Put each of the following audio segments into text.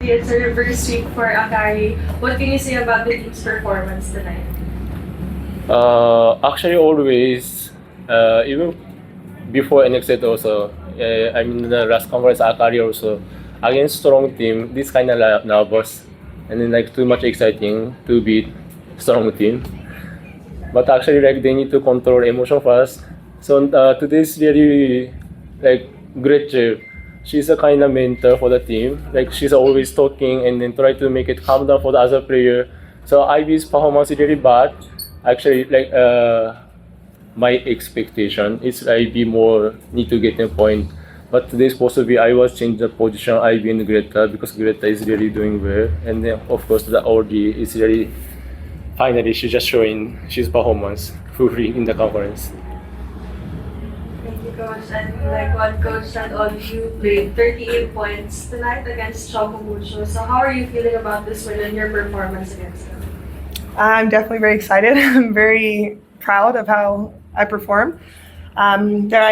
It's a reverse sweep for Akari. What can you say about the team's performance tonight? Actually, always, even before next set also, I mean the last conference Akari also against strong team. This kind of nervous and then like too much exciting to beat strong team. But actually, like they need to control emotion first. So today's really like great job. She's a kind of mentor for the team. Like she's always talking and then try to make it calm down for the other player. So Ivy's performance is really bad. Actually, like my expectation is Ivy more need to get a point. But today supposed to be I was change the position Ivy and Greta because Greta is really doing well. And then of course the OD is really finally she's just showing his performance fully in the conference. Thank you, Coach. And like what Coach said, all of you played 38 points tonight against Choco Mucho. So how are you feeling about this win and your performance against them? I'm definitely very excited. I'm very proud of how I performed. I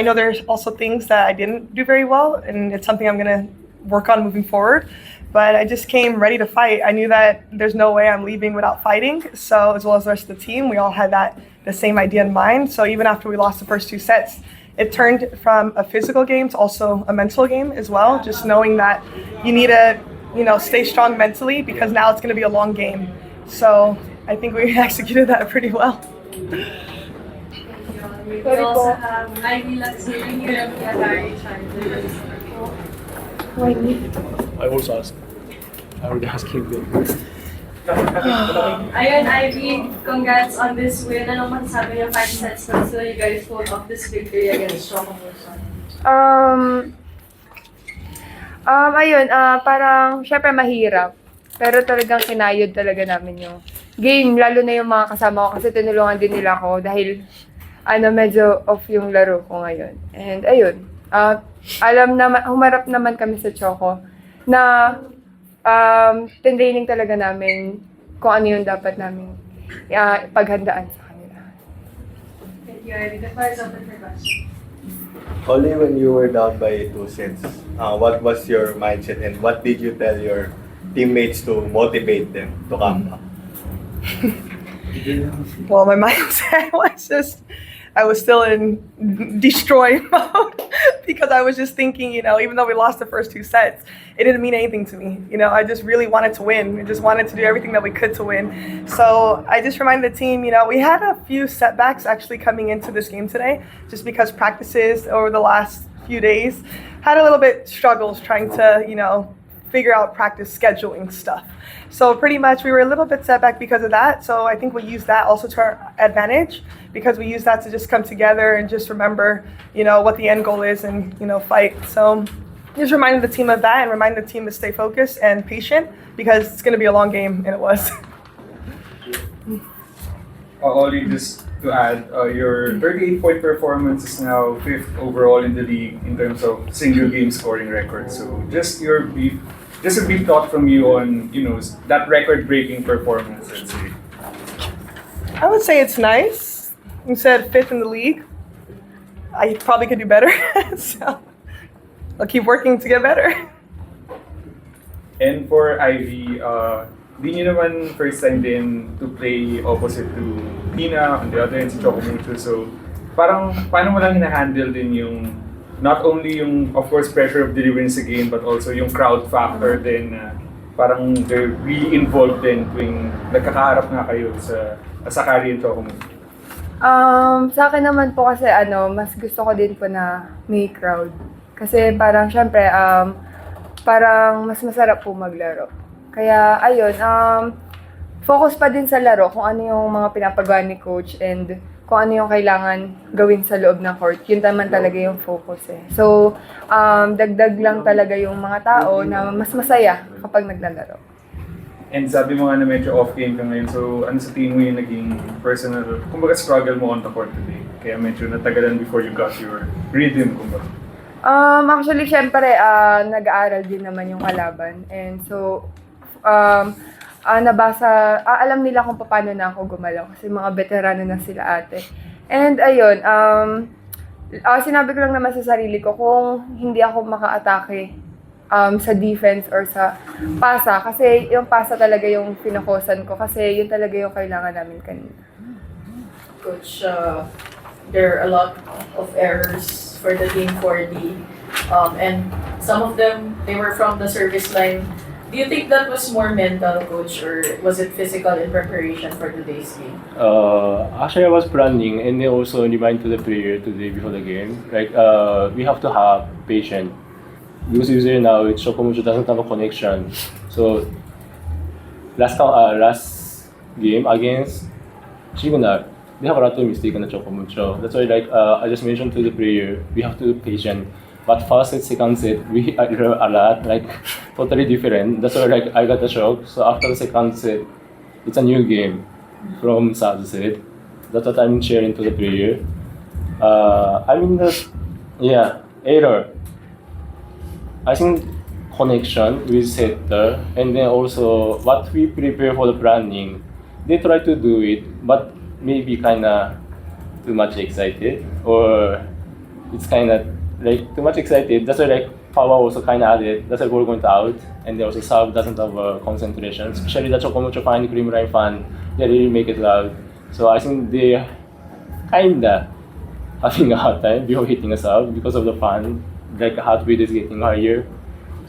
know there's also things that I didn't do very well, and it's something I'm going to work on moving forward. But I just came ready to fight. I knew that there's no way I'm leaving without fighting. So as well as the rest of the team, we all had the same idea in mind. So even after we lost the first two sets, it turned from a physical game to also a mental game as well. Just knowing that you need to, stay strong mentally because now it's going to be a long game. So I think we executed that pretty well. We also have Ivy Latsiri here at the Akari Chargers. I also asked. I already asked him. Ayun, Ivy, congrats on this win. Anong masasabi niyo 5 sets na so you guys pulled off this victory against Choco Mucho? Parang syempre mahirap. Pero talagang kinayod talaga namin yung game, lalo na yung mga kasama ko kasi tinulungan din nila ako dahil medyo off yung laro ko ngayon. And ayun, humarap naman kami sa Choco na tinraining talaga namin kung ano yung dapat namin paghandaan sa kanila. Thank you, Ivy. The floor is open for questions. Only when you were down by 2 sets, what was your mindset and what did you tell your teammates to motivate them to come back? Well, my mindset was I was still in destroy mode because I was just thinking, even though we lost the first 2 sets, it didn't mean anything to me. I just really wanted to win. I just wanted to do everything that we could to win. So I just reminded the team, we had a few setbacks actually coming into this game today, just because practices over the last few days had a little bit struggles trying to, figure out practice scheduling stuff. So pretty much we were a little bit setback because of that. So I think we used that also to our advantage because we used that to just come together and just remember, what the end goal is and, fight. So just reminding the team of that and reminding the team to stay focused and patient because it's going to be a long game, and it was. Oly, just to add, your 38-point performance is now 5th overall in the league in terms of single game scoring record. So just a brief thought from you on that record-breaking performance. Let's say. I would say it's nice. You said 5th in the league. I probably could do better. So I'll keep working to get better. And for Ivy, di nyo naman first time din to play opposite to Tina, on the other end si Choco Mucho. So parang paano mo lang hina-handle din yung not only yung of course pressure of delivering sa game but also yung crowd factor din parang they're really involved din tuwing nagkakaharap nga kayo sa Akari and Choco Mucho. Sa akin naman po kasi mas gusto ko din po na may crowd. Kasi parang syempre parang mas masarap po maglaro. Kaya ayun, focus pa din sa laro kung ano yung mga pinapagawa ni coach and kung ano yung kailangan gawin sa loob ng court. Yun naman talaga yung focus eh. So, dagdag lang talaga yung mga tao na mas masaya kapag naglalaro. And sabi mo nga na medyo off-game ka ngayon, so ano sa tingin mo yung naging personal, kumbaga struggle mo on the court today? Kaya medyo natagalan before you got your rhythm, kumbaga. Actually, syempre, nag-aaral din naman yung kalaban. And so, alam nila kung paano na ako gumalaw kasi mga veterano na sila ate. And ayun, sinabi ko lang naman sa sarili ko kung hindi ako maka-atake sa defense or sa pasa. Kasi yung pasa talaga yung pinakosan ko kasi yun talaga yung kailangan namin kanina. Coach, there are a lot of errors for the team 4D, and some of them, they were from the service line. Do you think that was more mental, Coach, or was it physical in preparation for today's game? Actually, I was planning and then also remind to the player today before the game. Like, we have to have patience. Because usually now, Choco Mucho doesn't have a connection. So, last game against Signal, they have a lot of mistakes on the Choco Mucho. That's why, like, I just mentioned to the player, we have to be patient. But first set, second set, we are a lot, like, totally different. That's why, like, I got a shock. So after the second set, it's a new game from South set. That's what I'm sharing to the player. Error. I think connection with setter, and then also what we prepare for the planning. They try to do it, but maybe kinda too much excited, or it's kinda like too much excited. That's why like power also kinda added. That's why ball going out, and then also serve doesn't have concentration. Especially the Choco Mucho fan, Cream Line fan, they really make it loud. So I think they kinda having a hard time before hitting us out because of the fan. Like heart rate is getting higher.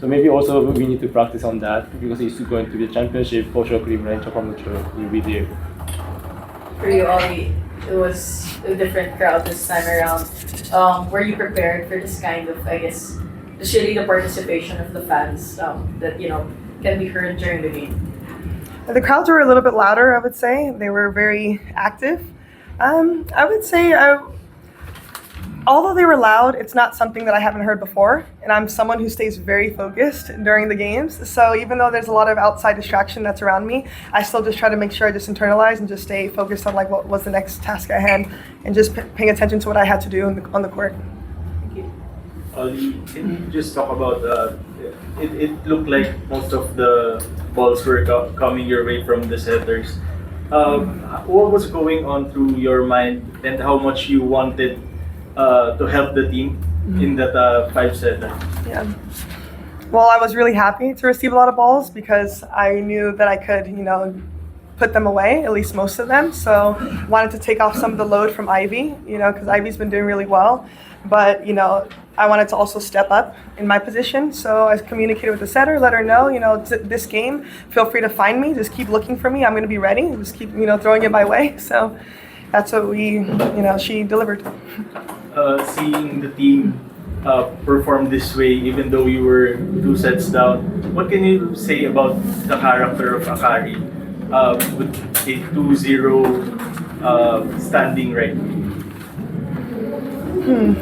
So maybe also we need to practice on that because it's going to be a championship for sure. Cream Line Choco Mucho will be there. For you, Oly, it was a different crowd this time around. Were you prepared for this kind of, I guess, just really the participation of the fans that, you know, can be heard during the game? The crowds were a little bit louder, I would say. They were very active. I would say, although they were loud, it's not something that I haven't heard before. And I'm someone who stays very focused during the games. So even though there's a lot of outside distraction that's around me, I still just try to make sure I just internalize and just stay focused on like what was the next task at hand and just paying attention to what I had to do on the court. Oly, can you just talk about, it looked like most of the balls were coming your way from the setters. What was going on through your mind and how much you wanted to help the team in that 5-setter? Yeah. Well, I was really happy to receive a lot of balls because I knew that I could, put them away, at least most of them. So wanted to take off some of the load from Ivy, because Ivy's been doing really well. But, I wanted to also step up in my position. So I communicated with the setter, let her know, this game, feel free to find me. Just keep looking for me. I'm going to be ready. Just keep, throwing it my way. So that's what she delivered. Seeing the team perform this way, even though you were 2 sets down, what can you say about the character of Akari with a 2-0 standing right?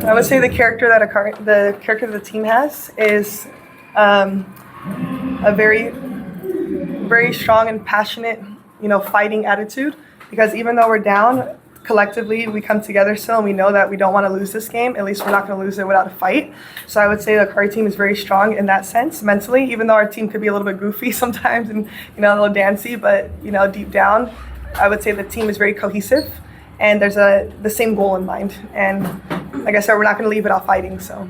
I would say the character that the team has is a very, very strong and passionate, fighting attitude. Because even though we're down, collectively we come together still, and we know that we don't want to lose this game. At least we're not going to lose it without a fight. So I would say the Akari team is very strong in that sense mentally. Even though our team could be a little bit goofy sometimes and a little dancey, but deep down, I would say the team is very cohesive. And there's the same goal in mind. And like I said, we're not going to leave without fighting. So.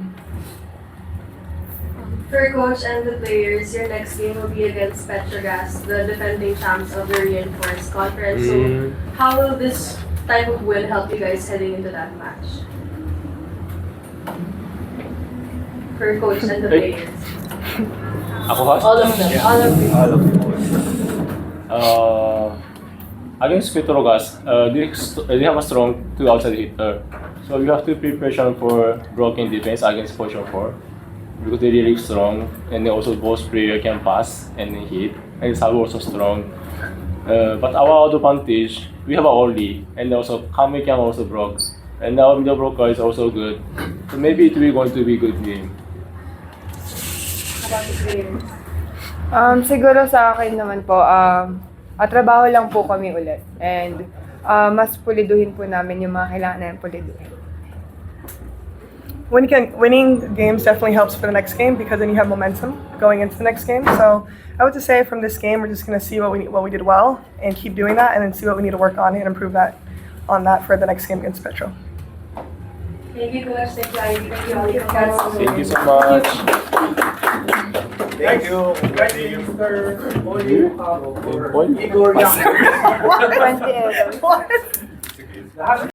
For coach and the players, your next game will be against Petrogas, the defending champs of the Reinforced Conference. So how will this type of win help you guys heading into that match? For coach and the players. Ako ha? All of them. Yeah. All of you. All of them. Against Petrogas, they have a strong 2 outside hitter. So you have to prepare for blocking defense against position 4 because they're really strong, and also both player can pass and hit, and Sabu also strong. But our advantage, we have a Oly, and also Kami can also block, and now the blocker is also good. So maybe it will going to be a good game. How about the players? Siguro sa akin naman po, trabaho lang po kami ulit. And mas puliduhin po namin yung mga kailangan namin puliduhin. Winning games definitely helps for the next game because then you have momentum going into the next game. So I would just say from this game, we're just going to see what we did well and keep doing that, and then see what we need to work on and improve on that for the next game against Petro. Thank you, Coach. Thank you, Ivy. Thank you, Oly. Congrats. Thank you so much. Thank you. Congratulations, Mr. Oly Okaro or Point. Igor Yang. 20 euros. What?